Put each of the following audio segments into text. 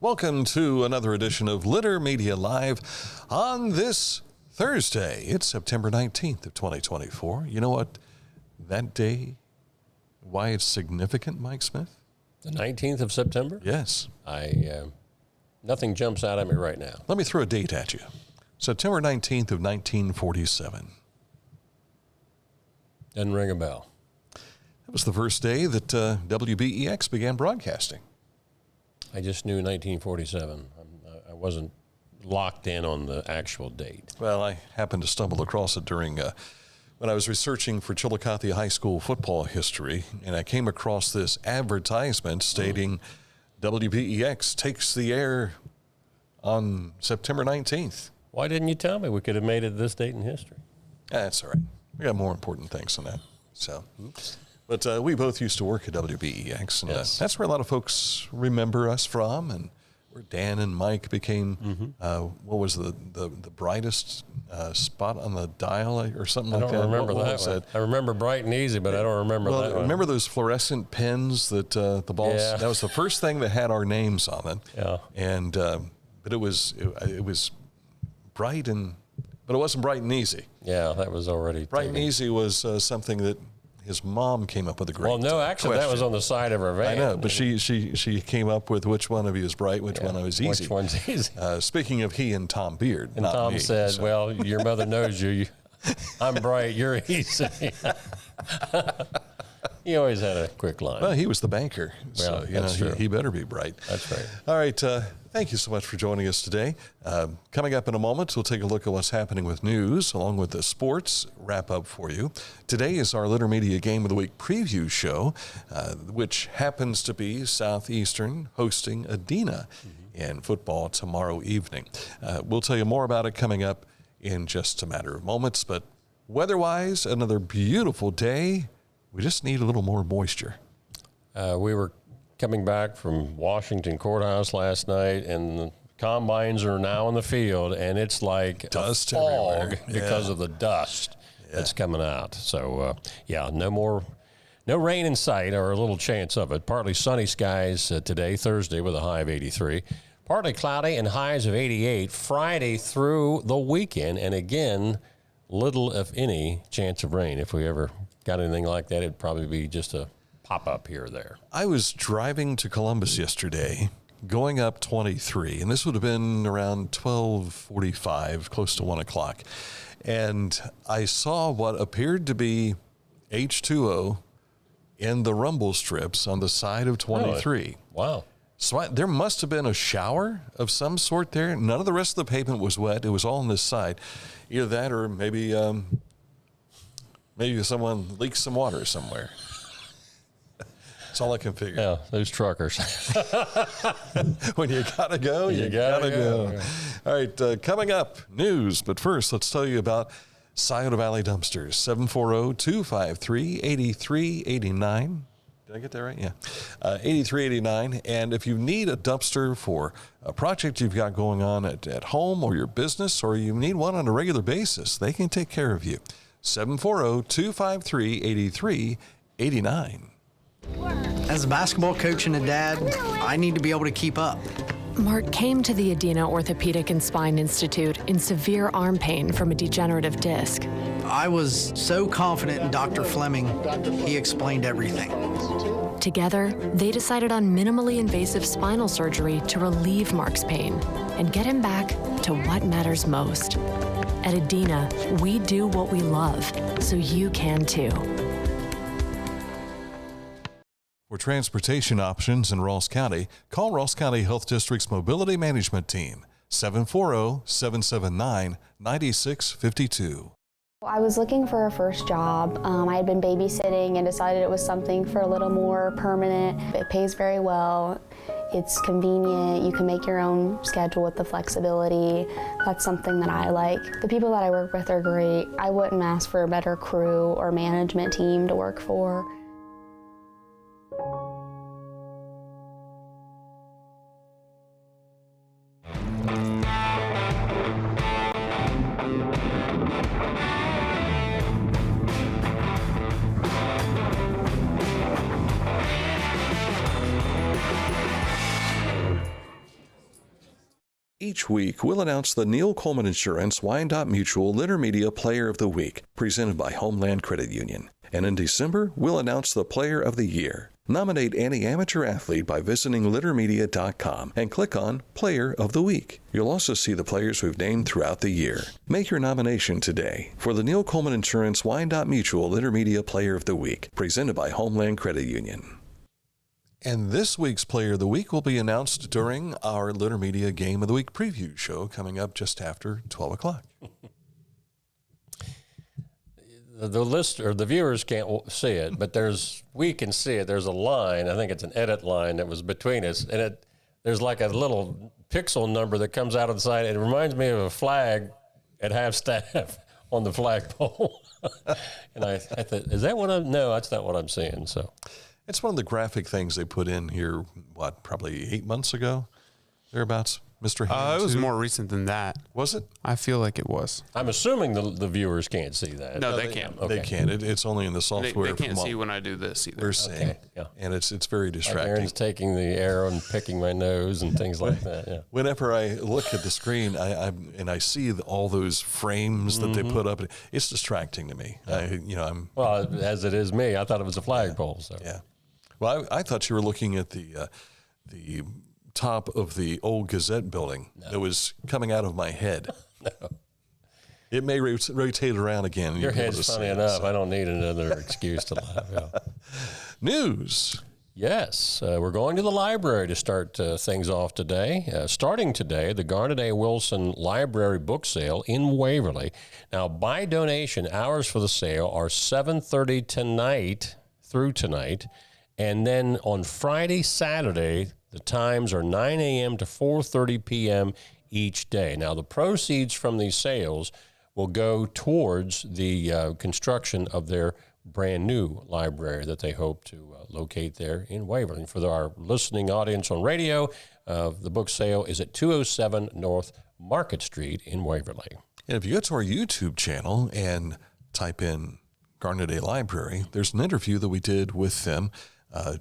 Welcome to another edition of Litter Media Live on this Thursday. It's September 19th of 2024. You know what that day, why it's significant, Mike Smith? The 19th of September? Yes. Nothing jumps out at me right now. Let me throw a date at you. September 19th of 1947. Doesn't ring a bell. That was the first day that WBEX began broadcasting. I just knew 1947. I wasn't locked in on the actual date. Well, I happened to stumble across it during when I was researching for Chillicothe High School football history, and I came across this advertisement stating WBEX takes the air on September 19th. Why didn't you tell me? We could have made it this date in history. That's all right. We got more important things than that. So, But we both used to work at WBEX, and Yes. that's where a lot of folks remember us from, and where Dan and Mike became, what was the brightest spot on the dial or something like that? I don't remember What that was one. I remember Bright and Easy, but I don't remember that one. Remember those fluorescent pens that the balls? Yeah. That was the first thing that had our names on it. Yeah. And but it was bright but it wasn't Bright and Easy. Yeah, that was already Bright taken. and Easy was something that his mom came up with a great Well, no, actually, question. that was on the side of her van. I know, but she came up with which one of you is bright, which one of you is easy. Which one's easy? Speaking of he and Tom Beard, And not Tom me, said, so. well, your mother knows you. I'm bright, you're easy. He always had a quick line. Well, he was the banker, so Well, that's true. he better be bright. That's right. All right, thank you so much for joining us today. Coming up in a moment, we'll take a look at what's happening with news, along with the sports wrap-up for you. Today is our Litter Media Game of the Week preview show, which happens to be Southeastern hosting Adina in football tomorrow evening. We'll tell you more about it coming up in just a matter of moments, but weather-wise, another beautiful day. We just need a little more moisture. We were coming back from Washington Courthouse last night, and the combines are now in the field, and it's like Dust a fog everywhere. because Yeah. of the dust that's coming out. So, no rain in sight, or a little chance of it. Partly sunny skies today, Thursday, with a high of 83. Partly cloudy and highs of 88 Friday through the weekend, and again, little, if any, chance of rain. If we ever got anything like that, it'd probably be just a pop-up here or there. I was driving to Columbus yesterday, going up 23, and this would have been around 12:45, close to 1 o'clock. And I saw what appeared to be H2O in the rumble strips on the side of 23. Wow. So there must have been a shower of some sort there. None of the rest of the pavement was wet. It was all on this side. Either that or maybe someone leaked some water somewhere. That's all I can figure. Yeah, those truckers. When you gotta go, you gotta go. All right, coming up, news. But first, let's tell you about Scioto Valley Dumpsters, 740-253-8389. Did I get that right? Yeah. 8389. And if you need a dumpster for a project you've got going on at home or your business, or you need one on a regular basis, they can take care of you. 740-253-8389. As a basketball coach and a dad, I need to be able to keep up. Mark came to the Adina Orthopedic and Spine Institute in severe arm pain from a degenerative disc. I was so confident in Dr. Fleming, he explained everything. Together, they decided on minimally invasive spinal surgery to relieve Mark's pain and get him back to what matters most. At Adina, we do what we love, so you can too. For transportation options in Ross County, call Ross County Health District's Mobility Management Team, 740-779-9652. I was looking for a first job. I had been babysitting and decided it was something for a little more permanent. It pays very well. It's convenient. You can make your own schedule with the flexibility. That's something that I like. The people that I work with are great. I wouldn't ask for a better crew or management team to work for. Each week, we'll announce the Neil Coleman Insurance Wyandotte Mutual Intermedia Player of the Week, presented by Homeland Credit Union. And in December, we'll announce the Player of the Year. Nominate any amateur athlete by visiting littermedia.com and click on Player of the Week. You'll also see the players we've named throughout the year. Make your nomination today for the Neil Coleman Insurance Wyandotte Mutual Intermedia Player of the Week, presented by Homeland Credit Union. And this week's Player of the Week will be announced during our Littermedia Game of the Week preview show coming up just after 12 o'clock. The listener, the viewers can't see it, but we can see it. There's a line, I think it's an edit line that was between us, and there's like a little pixel number that comes out of the side. It reminds me of a flag at half staff on the flagpole. And I thought, is that what no, that's not what I'm seeing, so. It's one of the graphic things they put in here, probably 8 months ago, thereabouts, Mr. Hand. It was more recent than that. Was it? I feel like it was. I'm assuming the viewers can't see that. No, they can't. Okay. They can't. It's only in the software. They can't see when I do this either. We're seeing. Okay, yeah. And it's very distracting. Aaron's taking the arrow and picking my nose and things like that. Yeah. Whenever I look at the screen, I see all those frames that they put up. It's distracting to me. Well, as it is me, I thought it was a flagpole. So. Yeah. Well, I thought you were looking at the top of the old Gazette building that was coming out of my head. No. It may rotate around again. Your head's funny enough. I don't need another excuse to laugh. Yeah. News. Yes, we're going to the library to start things off today. Starting today, the Garnet A. Wilson Library Book Sale in Waverly. Now, by donation, hours for the sale are 7:30 tonight through tonight. And then on Friday, Saturday, the times are 9 a.m. to 4:30 p.m. each day. Now, the proceeds from these sales will go towards the construction of their brand new library that they hope to locate there in Waverly. And for our listening audience on radio, the book sale is at 207 North Market Street in Waverly. And if you go to our YouTube channel and type in Garnet A Library, there's an interview that we did with them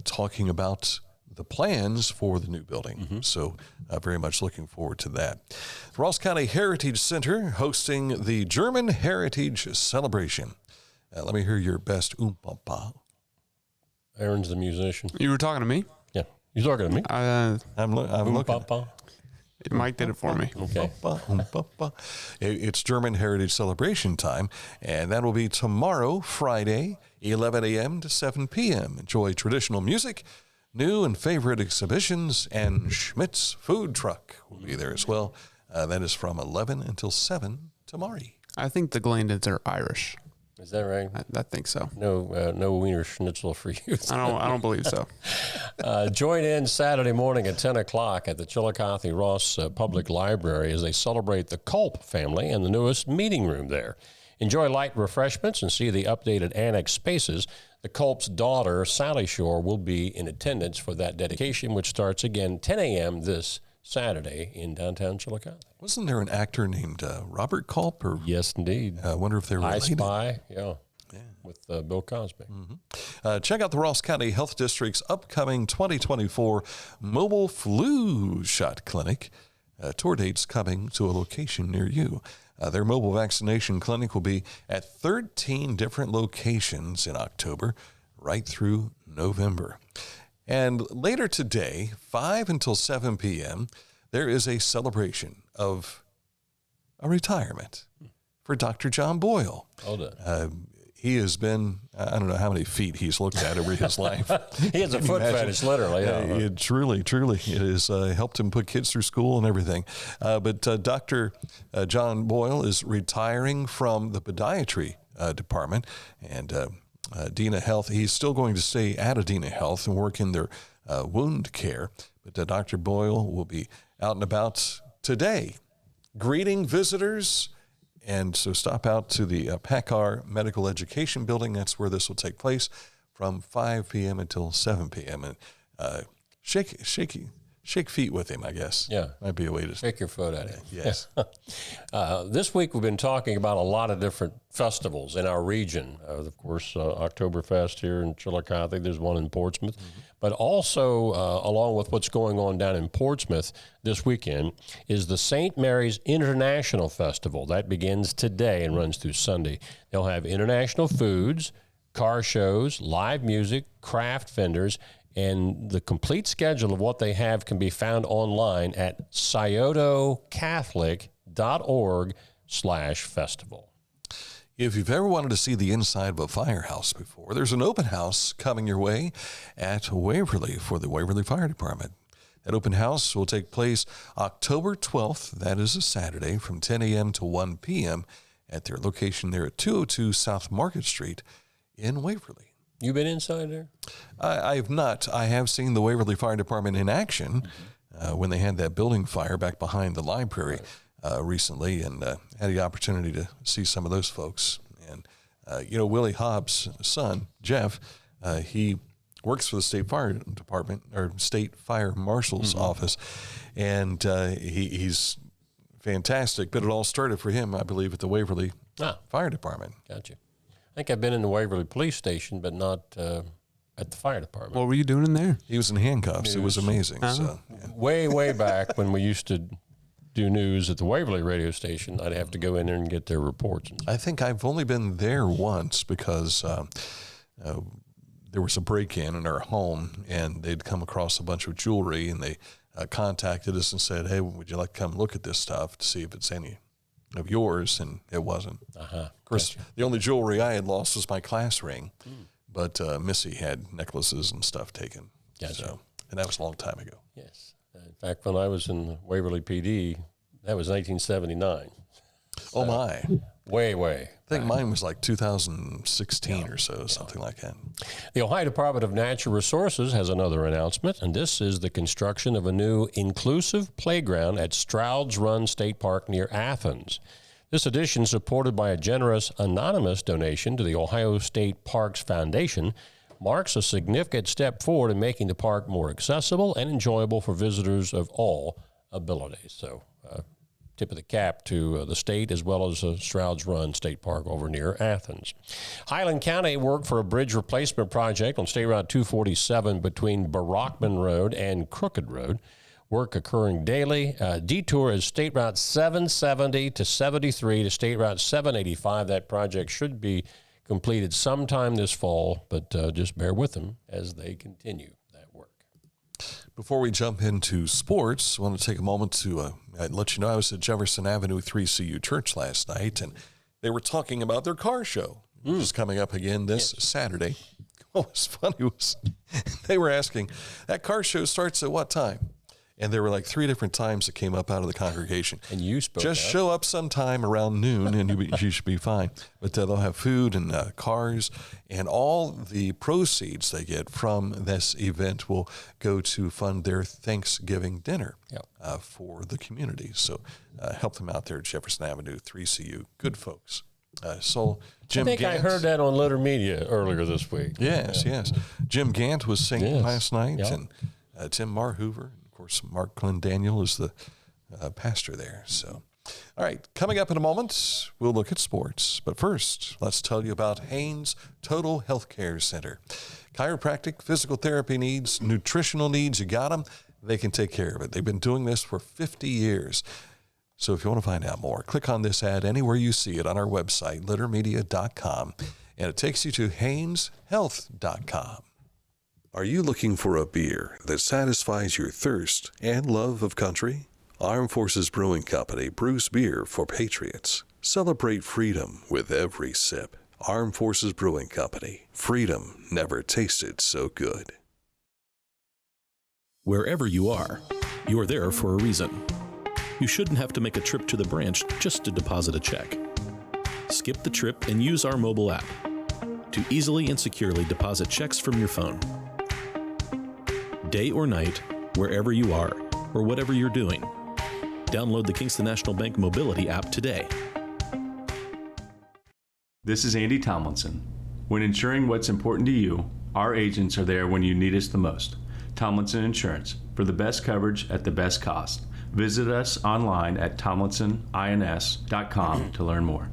talking about the plans for the new building. Mm-hmm. So very much looking forward to that. The Ross County Heritage Center hosting the German Heritage Celebration. Let me hear your best oom-pa-pa. Aaron's the musician. You were talking to me? Yeah. You're talking to me? I'm looking. Mike did it for me. Okay. It's German Heritage Celebration time, and that will be tomorrow, Friday, 11 a.m. to 7 p.m. Enjoy traditional music, new and favorite exhibitions, and Schmidt's food truck will be there as well. That is from 11 until 7 tomorrow. I think the Glandons are Irish. Is that right? I think so. No Wiener Schnitzel for you. I don't believe so. Join in Saturday morning at 10 o'clock at the Chillicothe Ross Public Library as they celebrate the Culp family and the newest meeting room there. Enjoy light refreshments and see the updated annex spaces. The Culp's daughter, Sally Shore, will be in attendance for that dedication, which starts again 10 a.m. this Saturday in downtown Chillicothe. Wasn't there an actor named Robert Culp? Yes, indeed. I wonder if they're related. I Spy, yeah. With Bill Cosby. Mm-hmm. Check out the Ross County Health District's upcoming 2024 Mobile Flu Shot Clinic. Tour dates coming to a location near you. Their mobile vaccination clinic will be at 13 different locations in October, right through November. And later today, 5 until 7 p.m., there is a celebration of a retirement for Dr. John Boyle. He has been, I don't know how many feet he's looked at over his life. He has a foot fetish, literally. It truly, it has helped him put kids through school and everything. But Dr. John Boyle is retiring from the podiatry department, and Adena Health, he's still going to stay at Adena Health and work in their wound care. But Dr. Boyle will be out and about today, greeting visitors. And so stop out to the PACCAR Medical Education Building. That's where this will take place from 5 p.m. until 7 p.m. And shake shake feet with him, I guess. Yeah. Might be a way to Shake your foot at him. Yes. This week we've been talking about a lot of different festivals in our region. Of course, Oktoberfest here in Chillicothe. There's one in Portsmouth. But also, along with what's going on down in Portsmouth this weekend, is the St. Mary's International Festival. That begins today and runs through Sunday. They'll have international foods, car shows, live music, craft vendors, and the complete schedule of what they have can be found online at sciotocatholic.org/festival. If you've ever wanted to see the inside of a firehouse before, there's an open house coming your way at Waverly for the Waverly Fire Department. That open house will take place October 12th, that is a Saturday, from 10 a.m. to 1 p.m. at their location there at 202 South Market Street in Waverly. You been inside there? I have not. I have seen the Waverly Fire Department in action when they had that building fire back behind the library recently, and had the opportunity to see some of those folks. And, Willie Hobbs' son, Jeff, he works for the State Fire Department, or State Fire Marshal's office, and he's fantastic. But it all started for him, I believe, at the Waverly Fire Department. Gotcha. I think I've been in the Waverly Police Station, but not at the fire department. What were you doing in there? He was in handcuffs. It was amazing. So, Way back when we used to do news at the Waverly radio station, I'd have to go in there and get their reports. I think I've only been there once because there was a break-in in our home, and they'd come across a bunch of jewelry, and they contacted us and said, "Hey, would you like to come look at this stuff to see if it's any of yours?" And it wasn't. Of course, the only jewelry I had lost was my class ring, but Missy had necklaces and stuff taken. Gotcha. So, and that was a long time ago. Yes. In fact, when I was in Waverly PD, that was 1979. Oh, my. Way. I think mine was like 2016 or so, something like that. The Ohio Department of Natural Resources has another announcement, and this is the construction of a new inclusive playground at Stroud's Run State Park near Athens. This addition, supported by a generous anonymous donation to the Ohio State Parks Foundation, marks a significant step forward in making the park more accessible and enjoyable for visitors of all abilities. So, tip of the cap to the state as well as Stroud's Run State Park over near Athens. Highland County worked for a bridge replacement project on State Route 247 between Barackman Road and Crooked Road. Work occurring daily. Detour is State Route 770 to 73 to State Route 785. That project should be completed sometime this fall, but just bear with them as they continue that work. Before we jump into sports, I want to take a moment to let you know I was at Jefferson Avenue 3CU Church last night, and they were talking about their car show, which is coming up again this Saturday. What was funny was they were asking, that car show starts at what time? And there were like 3 different times that came up out of the congregation. And you spoke Just out. show up sometime around noon and you should be fine. But they'll have food and cars, and all the proceeds they get from this event will go to fund their Thanksgiving dinner for the community. So help them out there at Jefferson Avenue, 3CU. Good folks. So Jim I think Gant, I heard that on Letter Media earlier this week. Yes. Jim Gant was singing last night, Yep. and Tim Marhoover. Of course, Mark Glenn Daniel is the pastor there. So, all right, coming up in a moment, we'll look at sports. But first, let's tell you about Haynes Total Healthcare Center. Chiropractic, physical therapy needs, nutritional needs, you got them, they can take care of it. They've been doing this for 50 years. So if you want to find out more, click on this ad anywhere you see it on our website, littermedia.com, and it takes you to hayneshealth.com. Are you looking for a beer that satisfies your thirst and love of country? Armed Forces Brewing Company brews beer for patriots. Celebrate freedom with every sip. Armed Forces Brewing Company. Freedom never tasted so good. Wherever you are, you're there for a reason. You shouldn't have to make a trip to the branch just to deposit a check. Skip the trip and use our mobile app to easily and securely deposit checks from your phone. Day or night, wherever you are, or whatever you're doing, download the Kingston National Bank Mobility app today. This is Andy Tomlinson. When ensuring what's important to you, our agents are there when you need us the most Tomlinson Insurance, for the best coverage at the best cost. Visit us online at tomlinsonins.com to learn more.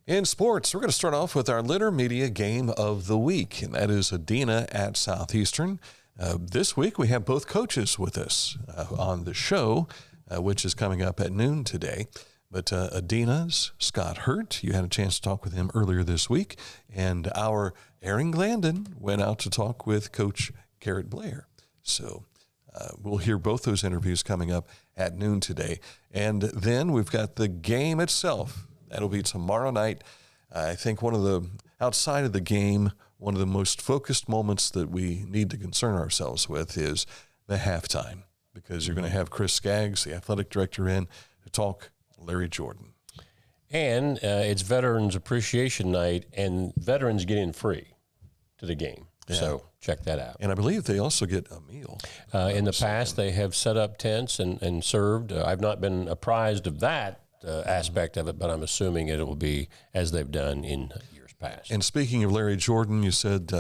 In sports, we're going to start off with our Litter Media Game of the Week, and that is Adina at Southeastern. This week, we have both coaches with us on the show, which is coming up at noon today. But Adina's Scott Hurt, you had a chance to talk with him earlier this week, and our Aaron Glandon went out to talk with Coach Garrett Blair. So we'll hear both those interviews coming up at noon today. And then we've got the game itself. That'll be tomorrow night. I think outside of the game, one of the most focused moments that we need to concern ourselves with is the halftime, because you're going to have Chris Skaggs, the athletic director, in to talk Larry Jordan. And it's Veterans Appreciation Night, and veterans get in free to the game. Yeah. So check that out. And I believe they also get a meal. In the past, they have set up tents and served. I've not been apprised of that aspect of it, but I'm assuming it will be as they've done in years past. And speaking of Larry Jordan, you said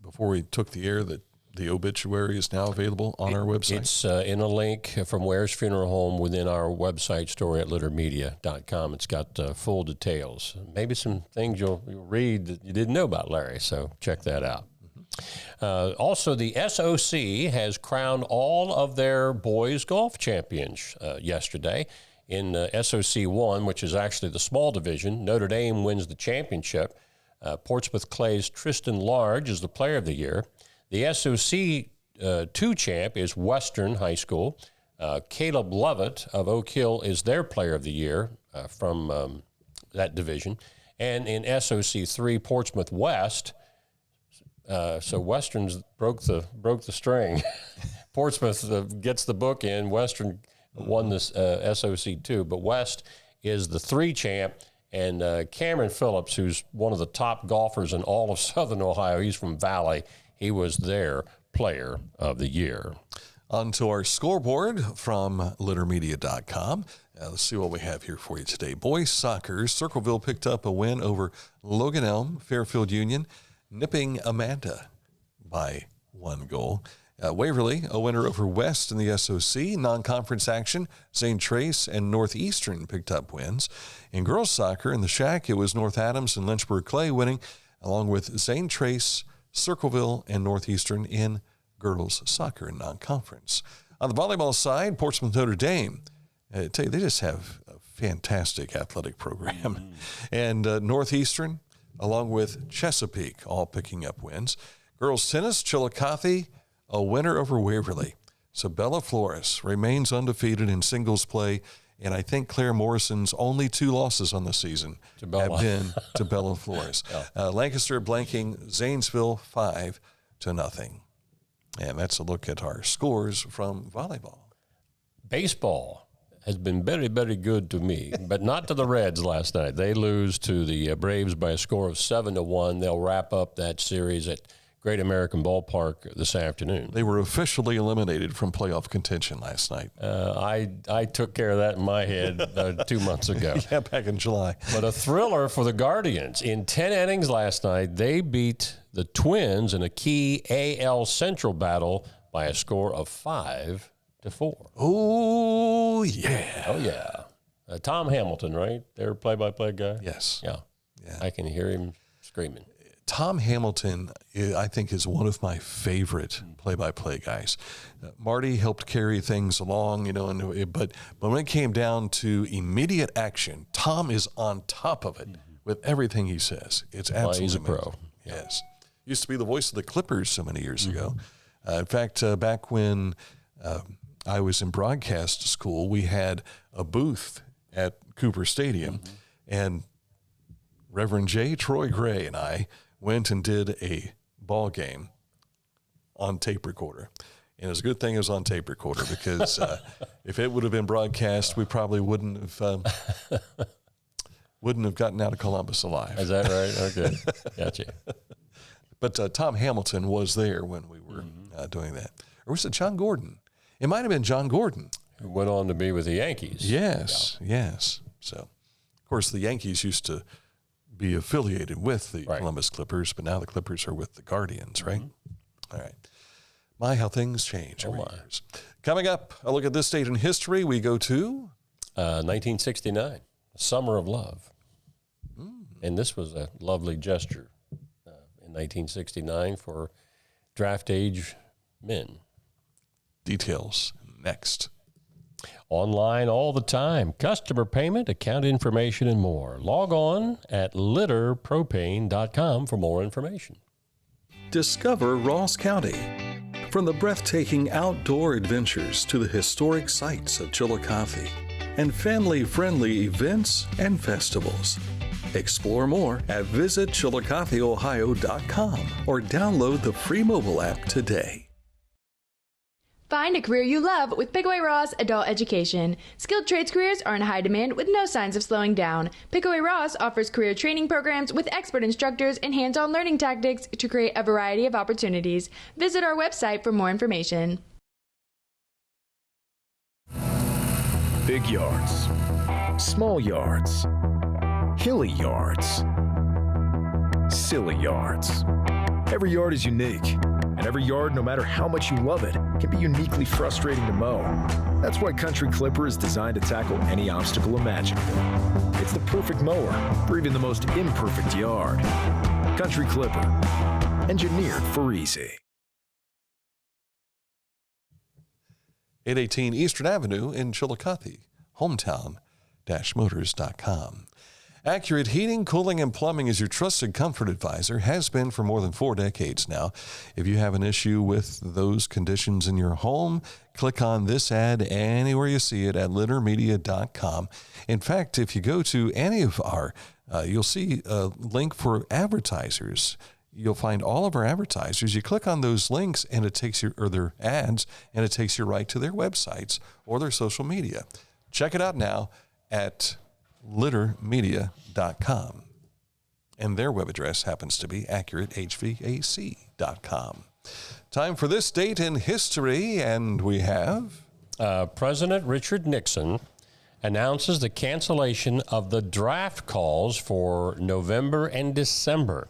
before we took the air that the obituary is now available on our website. It's in a link from Ware's Funeral Home within our website story at littermedia.com. It's got full details. Maybe some things you'll read that you didn't know about Larry, so check that out. Also, the SOC has crowned all of their boys golf champions yesterday. In SOC 1, which is actually the small division, Notre Dame wins the championship. Portsmouth Clay's Tristan Large is the player of the year. The SOC 2 champ is Western High School. Caleb Lovett of Oak Hill is their player of the year from that division. And in SOC 3, Portsmouth West, so Western's broke the string. Portsmouth gets the book in. Western won this SOC 2, but West is the 3 champ. And Cameron Phillips, who's one of the top golfers in all of Southern Ohio, he's from Valley. He was their player of the year. On to our scoreboard from littermedia.com. Let's see what we have here for you today. Boys soccer, Circleville picked up a win over Logan Elm, Fairfield Union, nipping Amanda by 1 goal. Waverly, a winner over West in the SOC. Non-conference action, St. Trace and Northeastern picked up wins. In girls soccer, in the Shack, it was North Adams and Lynchburg Clay winning, along with St. Trace, Circleville, and Northeastern in girls soccer and non-conference. On the volleyball side, Portsmouth Notre Dame, I tell you, they just have a fantastic athletic program. And Northeastern, along with Chesapeake, all picking up wins. Girls tennis, Chillicothe, a winner over Waverly. So Bella Flores remains undefeated in singles play, and I think Claire Morrison's only 2 losses on the season have been to Bella Flores. Lancaster blanking Zanesville 5-0. And that's a look at our scores from volleyball. Baseball has been very, very good to me, but not to the Reds last night. They lose to the Braves by a score of 7-1. They'll wrap up that series at Great American Ballpark this afternoon. They were officially eliminated from playoff contention last night. I took care of that in my head 2 months ago. Yeah, back in July. But a thriller for the Guardians. In 10 innings last night, they beat the Twins in a key AL Central battle by a score of 5-4. Oh, yeah. Oh, yeah. Tom Hamilton, right? Their play-by-play guy? Yes. Yeah. I can hear him screaming. Tom Hamilton, I think, is one of my favorite play-by-play guys. Marty helped carry things along, but when it came down to immediate action, Tom is on top of it with everything he says. It's absolutely he's a amazing. pro. Yes. Used to be the voice of the Clippers so many years ago. In fact, back when I was in broadcast school, we had a booth at Cooper Stadium, and Reverend J. Troy Gray and I went and did a ball game on tape recorder. And it was a good thing it was on tape recorder, because if it would have been broadcast, we probably wouldn't have gotten out of Columbus alive. Is that right? Okay. Gotcha. But Tom Hamilton was there when we were doing that. Or was it John Gordon? It might have been John Gordon. Who went on to be with the Yankees. Yes, yes. So, of course, the Yankees used to be affiliated with the Columbus Clippers, but now the Clippers are with the Guardians, right? All right. My, how things change over years. Coming up, a look at this date in history. We go to 1969, Summer of Love. And this was a lovely gesture in 1969 for draft age men. Details next. Online all the time. Customer payment, account information, and more. Log on at litterpropane.com for more information. Discover Ross County. From the breathtaking outdoor adventures to the historic sights of Chillicothe and family-friendly events and festivals. Explore more at visitchillicotheohio.com or download the free mobile app today. Find a career you love with Pickaway Ross Adult Education. Skilled trades careers are in high demand with no signs of slowing down. Pickaway Ross offers career training programs with expert instructors and hands-on learning tactics to create a variety of opportunities. Visit our website for more information. Big yards, small yards, hilly yards, silly yards. Every yard is unique. And every yard, no matter how much you love it, can be uniquely frustrating to mow. That's why Country Clipper is designed to tackle any obstacle imaginable. It's the perfect mower for even the most imperfect yard. Country Clipper, engineered for easy. 818 Eastern Avenue in Chillicothe, hometown-motors.com. Accurate Heating, Cooling, and Plumbing is your trusted comfort advisor, has been for more than 4 decades now. If you have an issue with those conditions in your home, click on this ad anywhere you see it at littermedia.com. In fact, if you go to any of our, you'll see a link for advertisers. You'll find all of our advertisers. You click on those links and it takes you, or their ads, and it takes you right to their websites or their social media. Check it out now at littermedia.com. And their web address happens to be accuratehvac.com. Time for this date in history, and we have... President Richard Nixon announces the cancellation of the draft calls for November and December.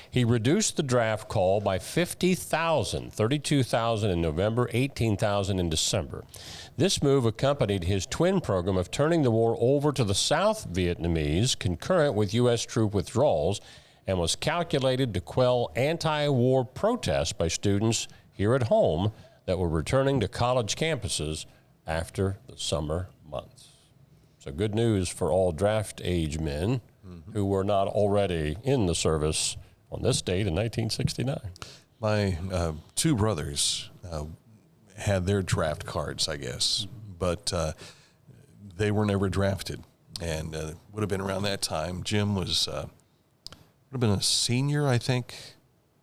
He reduced the draft call by 50,000, 32,000 in November, 18,000 in December. This move accompanied his twin program of turning the war over to the South Vietnamese concurrent with U.S. troop withdrawals and was calculated to quell anti-war protests by students here at home that were returning to college campuses after the summer months. So good news for all draft age men who were not already in the service on this date in 1969. My two brothers had their draft cards, I guess, but they were never drafted, and would have been around that time. Jim was would have been a senior, I think.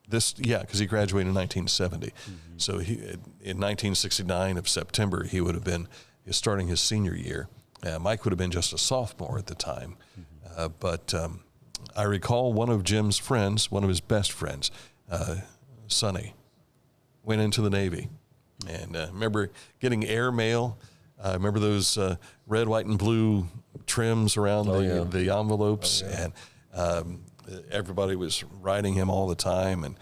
Because he graduated in 1970. So he, in 1969 of September, he would have been starting his senior year. Mike would have been just a sophomore at the time, but I recall one of Jim's friends, one of his best friends, Sonny, went into the Navy. And remember getting air mail. Remember those red, white, and blue trims around the envelopes? And everybody was writing him all the time. And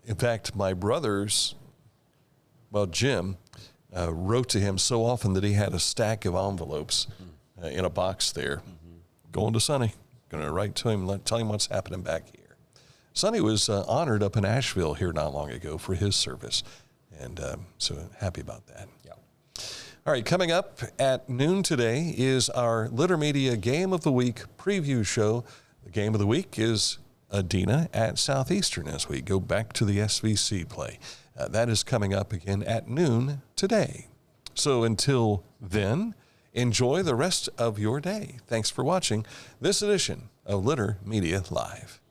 in fact, my brothers, Jim, wrote to him so often that he had a stack of envelopes in a box there. Going to Sonny. Going to write to him, tell him what's happening back here. Sonny was honored up in Asheville here not long ago for his service. And so happy about that. Yeah. All right, coming up at noon today is our Litter Media Game of the Week preview show. The Game of the Week is Adina at Southeastern as we go back to the SVC play. That is coming up again at noon today. So until then, enjoy the rest of your day. Thanks for watching this edition of Litter Media Live.